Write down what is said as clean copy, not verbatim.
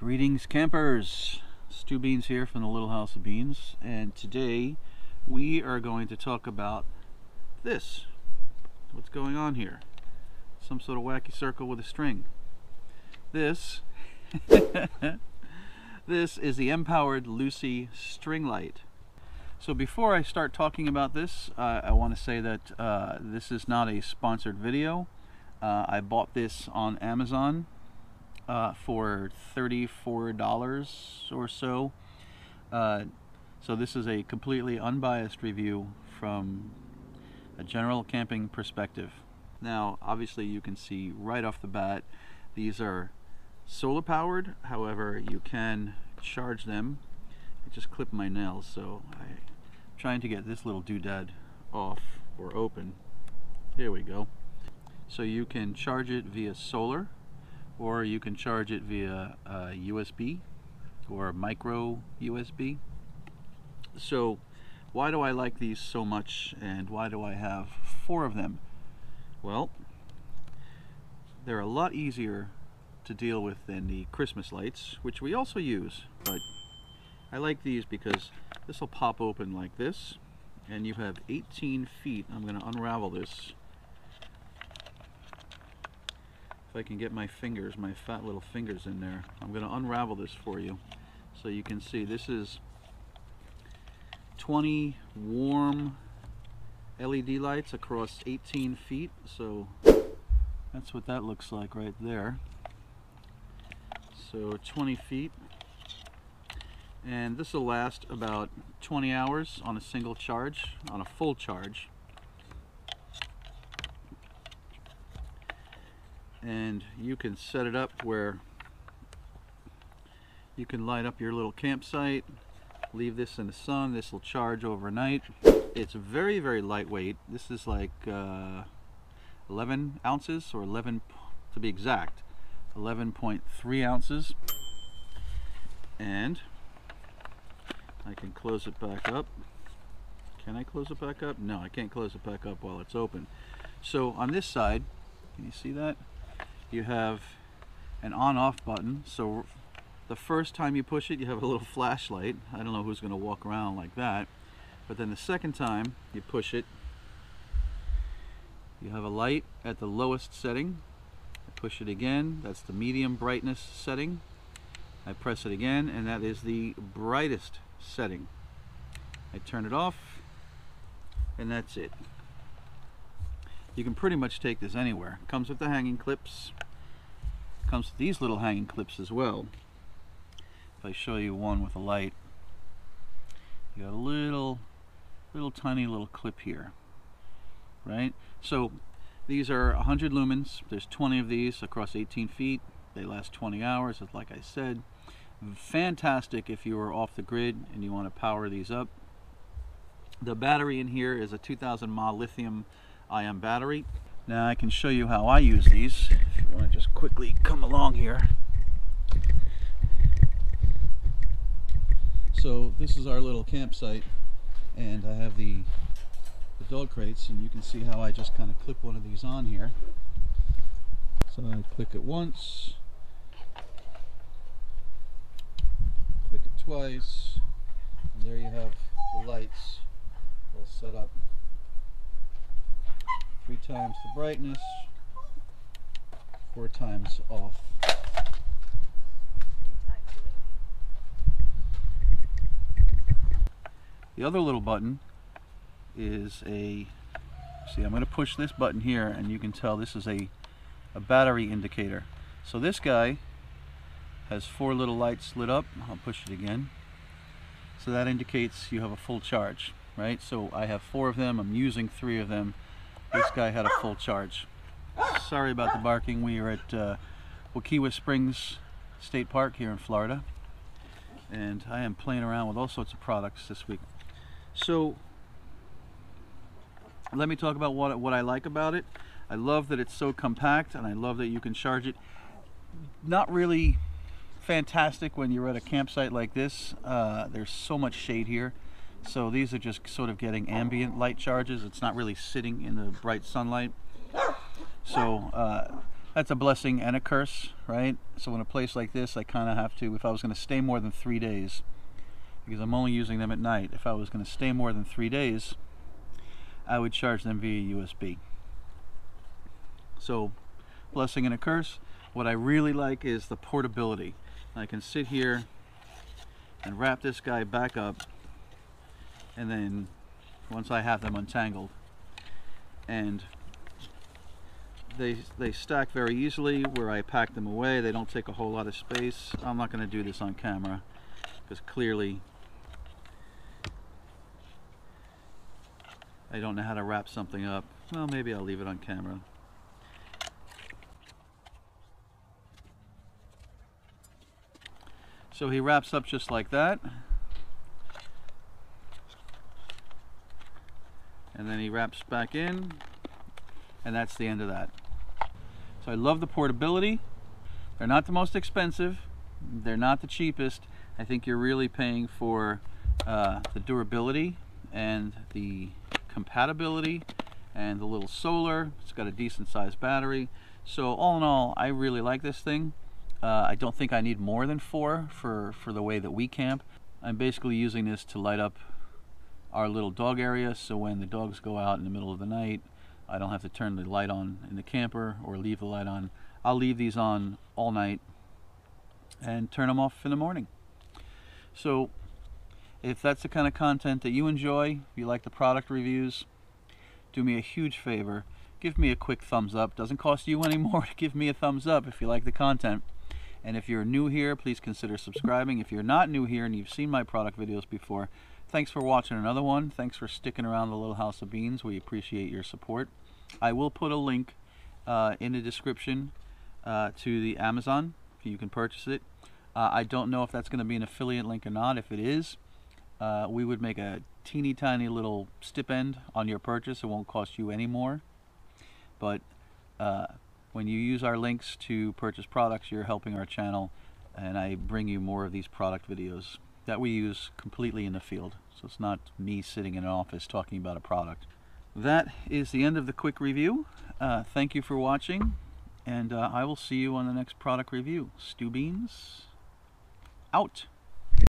Greetings campers, Stu Beans here from the Little House of Beans, and today we are going to talk about this. What's going on here? Some sort of wacky circle with a string. This this is the Mpowerd Luci String Light. So before I start talking about this, I want to say that this is not a sponsored video. I bought this on Amazon for $34 or so. So this is a completely unbiased review from a general camping perspective. Now obviously you can see right off the bat these are solar powered, however you can charge them. I just clipped my nails, so I'm trying to get this little doodad off or open. Here we go. So you can charge it via solar, or you can charge it via USB or micro USB. So why do I like these so much, and why do I have 4 of them? Well, they're a lot easier to deal with than the Christmas lights, which we also use, but I like these because this will pop open like this and you have 18 feet. I'm going to unravel this. If I can get my fingers, my fat little fingers in there, I'm going to unravel this for you so you can see. This is 20 warm LED lights across 18 feet, so that's what that looks like right there. So 20 feet, and this will last about 20 hours on a single charge, on a full charge. And you can set it up where you can light up your little campsite, leave this in the sun. This will charge overnight. It's very, very lightweight. This is like 11 ounces, or 11 to be exact, 11.3 ounces. And I can close it back up. Can I close it back up? No, I can't close it back up while it's open. So on this side, can you see that? You have an on-off button. So the first time you push it, you have a little flashlight. I don't know who's going to walk around like that. But then the second time you push it, you have a light at the lowest setting. I push it again, that's the medium brightness setting. I press it again, and that is the brightest setting. I turn it off, and that's it. You can pretty much take this anywhere. It comes with the hanging clips. It comes with these little hanging clips as well. If I show you one with a light, you got a little tiny little clip here, right? So these are 100 lumens. There's 20 of these across 18 feet. They last 20 hours, like I said. Fantastic if you are off the grid and you want to power these up. The battery in here is a 2000 mAh lithium-ion battery. Now I can show you how I use these. If you want to just quickly come along here. So this is our little campsite, and I have the dog crates, and you can see how I just kind of clip one of these on here. So I click it once, click it twice, and there you have the lights all set up. 3 times the brightness, 4 times off. The other little button is I'm going to push this button here, and you can tell this is a battery indicator. So this guy has 4 little lights lit up. I'll push it again. So that indicates you have a full charge, right? So I have 4 of them. I'm using 3 of them. This guy had a full charge. Sorry about the barking. We are at Wekiwa Springs State Park here in Florida, and I am playing around with all sorts of products this week. So let me talk about what I like about it. I love that it's so compact, and I love that you can charge it. Not really fantastic when you're at a campsite like this. There's so much shade here, so these are just sort of getting ambient light charges. It's not really sitting in the bright sunlight. So that's a blessing and a curse, right? So in a place like this, I kind of have to, if I was going to stay more than 3 days, because I'm only using them at night, if I was going to stay more than 3 days, I would charge them via USB. So, blessing and a curse. What I really like is the portability. I can sit here and wrap this guy back up, and then once I have them untangled, and they stack very easily where I pack them away. They don't take a whole lot of space. I'm not going to do this on camera because clearly I don't know how to wrap something up. Well, maybe I'll leave it on camera. So he wraps up just like that. And then he wraps back in, and that's the end of that. So I love the portability. They're not the most expensive. They're not the cheapest. I think you're really paying for the durability and the compatibility and the little solar. It's got a decent sized battery. So all in all, I really like this thing. I don't think I need more than 4 for the way that we camp. I'm basically using this to light up our little dog area, so when the dogs go out in the middle of the night, I don't have to turn the light on in the camper or leave the light on. I'll leave these on all night and turn them off in the morning. So if that's the kind of content that you enjoy, if you like the product reviews, do me a huge favor. Give me a quick thumbs up. Doesn't cost you any more to give me a thumbs up if you like the content. And if you're new here, please consider subscribing. If you're not new here and you've seen my product videos before, thanks for watching another one. Thanks for sticking around the Little House of Beans. We appreciate your support. I will put a link in the description to the Amazon. You can purchase it. I don't know if that's going to be an affiliate link or not. If it is, we would make a teeny tiny little stipend on your purchase. It won't cost you any more. But when you use our links to purchase products, you're helping our channel, and I bring you more of these product videos that we use completely in the field. So it's not me sitting in an office talking about a product. That is the end of the quick review. Thank you for watching, and I will see you on the next product review. Stu Beans, out.